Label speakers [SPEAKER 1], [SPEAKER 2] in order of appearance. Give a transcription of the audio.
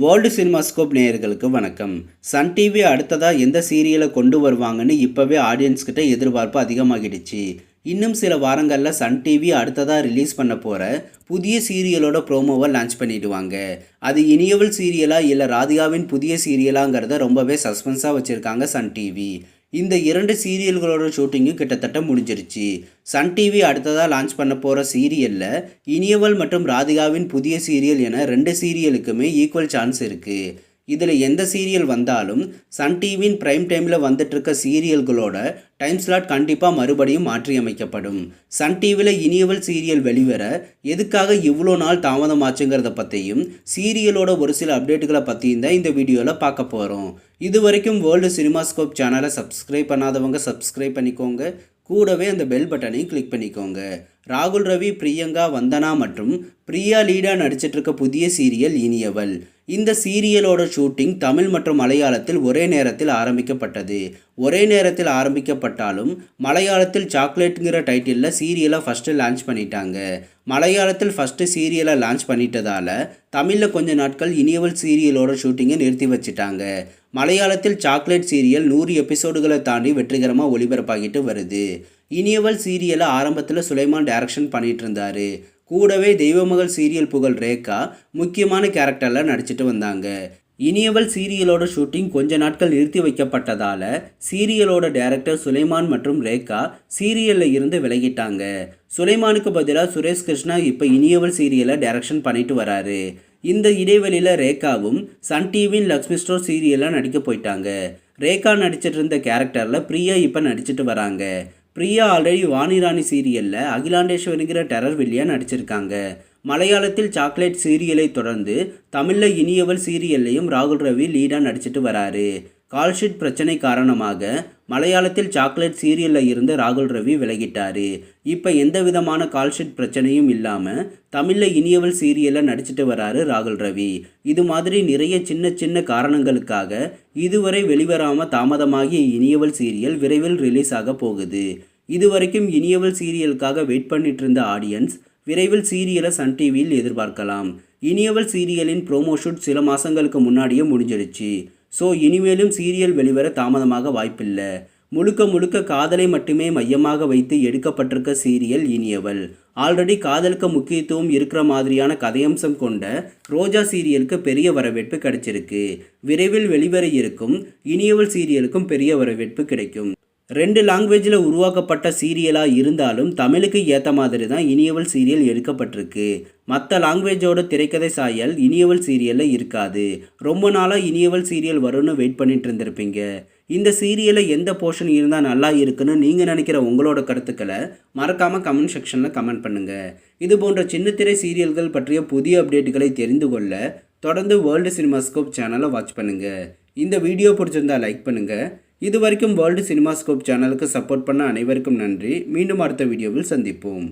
[SPEAKER 1] World cinemascope நேயர்களுக்கு வணக்கம். Sun TV அடுத்ததா எந்த சீரியலை கொண்டு வருவாங்கன்னு இப்போவே ஆடியன்ஸ் கிட்ட எதிர்பார்ப்பு அதிகமாகிடுச்சு. இன்னும் சில வாரங்களில் சன் டிவி அடுத்ததாக ரிலீஸ் பண்ண போகிற புதிய சீரியலோட ப்ரோமோவை லான்ச் பண்ணிடுவாங்க. அது இனியவள் சீரியலா இல்லை ராதிகாவின் புதிய சீரியலாங்கிறத ரொம்பவே சஸ்பென்ஸாக வச்சுருக்காங்க சன் டிவி. இந்த இரண்டு சீரியல்களோட ஷூட்டிங்கும் கிட்டத்தட்ட முடிஞ்சிருச்சு. சன் டிவி அடுத்ததாக லான்ச் பண்ண போகிற சீரியலில் இனியவள் மற்றும் ராதிகாவின் புதிய சீரியல் என ரெண்டு சீரியலுக்குமே ஈக்குவல் சான்ஸ் இருக்குது. இதில் எந்த சீரியல் வந்தாலும் சன் டிவியின் ப்ரைம் டைமில் வந்துட்டுருக்க சீரியல்களோட டைம் ஸ்லாட் கண்டிப்பாக மறுபடியும் மாற்றியமைக்கப்படும். சன் டிவியில் இனியவள் சீரியல் வெளிவர எதுக்காக இவ்வளோ நாள் தாமதமாச்சுங்கிறத பற்றியும் சீரியலோட ஒரு சில அப்டேட்டுகளை பற்றியும் தான் இந்த வீடியோவில் பார்க்க போகிறோம். இது வரைக்கும் வேர்ல்டு சினிமாஸ்கோப் சேனலை சப்ஸ்கிரைப் பண்ணாதவங்க சப்ஸ்கிரைப் பண்ணிக்கோங்க. கூடவே அந்த பெல் பட்டனையும் கிளிக் பண்ணிக்கோங்க. ராகுல் ரவி, பிரியங்கா, வந்தனா மற்றும் பிரியா லீடாக நடிச்சிட்ருக்க புதிய சீரியல் இனியவள். இந்த சீரியலோட ஷூட்டிங் தமிழ் மற்றும் மலையாளத்தில் ஒரே நேரத்தில் ஆரம்பிக்கப்பட்டது. ஒரே நேரத்தில் ஆரம்பிக்கப்பட்டாலும் மலையாளத்தில் சாக்லேட்டுங்கிற டைட்டிலில் சீரியலை ஃபஸ்ட்டு லான்ச் பண்ணிட்டாங்க. மலையாளத்தில் ஃபஸ்ட்டு சீரியலை லான்ச் பண்ணிட்டதால் தமிழில் கொஞ்ச நாட்கள் இனியவள் சீரியலோட ஷூட்டிங்கை நிறுத்தி வச்சுட்டாங்க. மலையாளத்தில் சாக்லேட் சீரியல் 100 எபிசோடுகளை தாண்டி வெற்றிகரமாக ஒளிபரப்பாகிட்டு வருது. இனியவள் சீரியலை ஆரம்பத்தில் சுலைமான் டைரக்ஷன் பண்ணிகிட்டு இருந்தார். கூடவே தெய்வமகள் சீரியல் புகழ் ரேகா முக்கியமான கேரக்டரில் நடிச்சிட்டு வந்தாங்க. இனியவள் சீரியலோட ஷூட்டிங் கொஞ்ச நாட்கள் நிறுத்தி வைக்கப்பட்டதால் சீரியலோட டைரக்டர் சுலைமான் மற்றும் ரேகா சீரியலில் இருந்து விலகிட்டாங்க. சுலைமானுக்கு பதிலாக சுரேஷ் கிருஷ்ணா இப்போ இனியவள் சீரியலை டைரக்ஷன் பண்ணிட்டு வராரு. இந்த இடைவெளியில் ரேகாவும் சன் டிவியின் லக்ஷ்மி ஸ்டோர் சீரியலில் நடிக்க போயிட்டாங்க. ரேகா நடிச்சிட்டு இருந்த கேரக்டரில் பிரியா இப்போ நடிச்சிட்டு வராங்க. பிரியா ஆல்ரெடி வாணிராணி சீரியலில் அகிலாண்டேஸ்வரிங்கிற டெரர் வில்லியாக நடிச்சிருக்காங்க. மலையாளத்தில் சாக்லேட் சீரியலை தொடர்ந்து தமிழில் இனியவள் சீரியல்லையும் ராகுல் ரவி லீடாக நடிச்சிட்டு வராரு. கால்ஷீட் பிரச்சனை காரணமாக மலையாளத்தில் சாக்லேட் சீரியலில் இருந்து ராகுல் ரவி விலகிட்டார். இப்போ எந்த விதமான கால்ஷீட் பிரச்சனையும் இல்லாமல் தமிழில் இனியவள் சீரியலில் நடிச்சிட்டு வராரு ராகுல் ரவி. இது மாதிரி நிறைய சின்ன சின்ன காரணங்களுக்காக இதுவரை வெளிவராமல் தாமதமாகிய இனியவள் சீரியல் விரைவில் ரிலீஸ் ஆக போகுது. இதுவரைக்கும் இனியவள் சீரியலுக்காக வெயிட் பண்ணிட்டு இருந்த ஆடியன்ஸ் விரைவில் சீரியலை சன் டிவியில் எதிர்பார்க்கலாம். இனியவள் சீரியலின் ப்ரோமோ ஷூட் சில மாதங்களுக்கு முன்னாடியே முடிஞ்சிருச்சு. ஸோ இனிமேலும் சீரியல் வெளிவர தாமதமாக வாய்ப்பில்லை. முழுக்க முழுக்க காதலை மட்டுமே மையமாக வைத்து எடுக்கப்பட்டிருக்க சீரியல் இனியவள். ஆல்ரெடி காதலுக்கு முக்கியத்துவம் இருக்கிற மாதிரியான கதையம்சம் கொண்ட ரோஜா சீரியலுக்கு பெரிய வரவேற்பு கிடைச்சிருக்கு. விரைவில் வெளிவர இருக்கும் இனியவள் சீரியலுக்கும் பெரிய வரவேற்பு கிடைக்கும். 2 லாங்குவேஜில் உருவாக்கப்பட்ட சீரியலாக இருந்தாலும் தமிழுக்கு ஏற்ற மாதிரி தான் இனியவள் சீரியல் எடுக்கப்பட்டிருக்கு. மற்ற லாங்குவேஜோட திரைக்கதை சாயல் இனியவள் சீரியலில் இருக்காது. ரொம்ப நாளாக இனியவள் சீரியல் வரும்னு வெயிட் பண்ணிட்டு இருந்திருப்பீங்க. இந்த சீரியலில் எந்த போர்ஷன் இருந்தால் நல்லா இருக்குன்னு நீங்கள் நினைக்கிற உங்களோட கருத்துக்களை மறக்காமல் கமெண்ட் செக்ஷனில் கமெண்ட் பண்ணுங்கள். இது போன்ற சின்ன திரை சீரியல்கள் பற்றிய புதிய அப்டேட்டுகளை தெரிந்து கொள்ள தொடர்ந்து வேர்ல்டு சினிமாஸ்கோப் சேனலை வாட்ச் பண்ணுங்கள். இந்த வீடியோ பிடிச்சிருந்தால் லைக் பண்ணுங்கள். இது வரைக்கும் வேர்ல்டு சினிமாஸ்கோப் சேனலுக்கு சப்போர்ட் பண்ண அனைவருக்கும் நன்றி. மீண்டும் அடுத்த வீடியோவில் சந்திப்போம்.